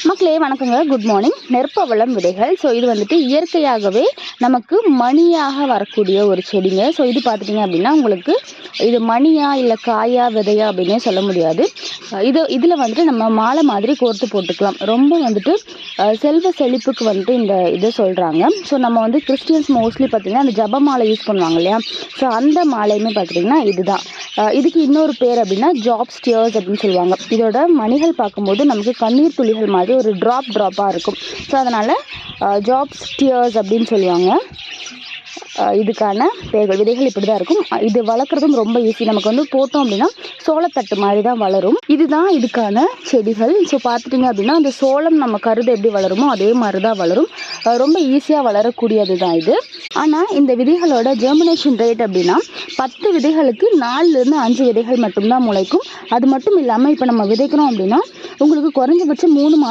மக்களே வணக்கங்க, good morning. நெற்பவளம் விதைகள். ஸோ இது வந்துட்டு இயற்கையாகவே நமக்கு மணியாக வரக்கூடிய ஒரு செடிங்க. ஸோ இது பார்த்துட்டிங்க அப்படின்னா உங்களுக்கு இது மணியா இல்லை காயா விதையா அப்படின்னே சொல்ல முடியாது. இதில் வந்துட்டு நம்ம மாலை மாதிரி கோர்த்து போட்டுக்கலாம். ரொம்ப வந்துட்டு செல்வ செழிப்புக்கு வந்துட்டு இந்த இதை சொல்கிறாங்க. ஸோ நம்ம வந்து கிறிஸ்டியன்ஸ் மோஸ்ட்லி பார்த்திங்கன்னா அந்த ஜப மாலை யூஸ் பண்ணுவாங்க இல்லையா. ஸோ அந்த மாலையுமே பார்த்துட்டிங்கன்னா இதுதான். இதுக்கு இன்னொரு பேர் அப்படின்னா ஜாப் ஸ்டியர்ஸ் அப்படின்னு சொல்லுவாங்க. இதோட மணிகள் பார்க்கும்போது நமக்கு கண்ணீர் துளிகள் மாதிரி ஒரு ட்ராப்பாக இருக்கும். ஸோ அதனால் ஜாப் ஸ்டியர்ஸ் அப்படின்னு சொல்லுவாங்க. இதுக்கான பேர்கள் விதைகள் இப்படி தான் இருக்கும். இது வளர்க்குறதும் ரொம்ப ஈஸி. நமக்கு வந்து போட்டோம் அப்படின்னா சோளத்தட்டு மாதிரி தான் வளரும். இதுதான் இதுக்கான செடிகள். ஸோ பார்த்துட்டிங்க அப்படின்னா அந்த சோளம் நம்ம கருது எப்படி வளருமோ அதே மாதிரி தான் வளரும். ரொம்ப ஈஸியாக வளரக்கூடியது தான் இது. ஆனால் இந்த விதைகளோட ஜெர்மினேஷன் ரேட் அப்படின்னா 10 விதைகளுக்கு 4லேருந்து 5 விதைகள் மட்டும்தான் முளைக்கும். அது மட்டும் இல்லாமல் இப்போ நம்ம விதைக்கிறோம் அப்படின்னா உங்களுக்கு குறைஞ்சபட்சம் 3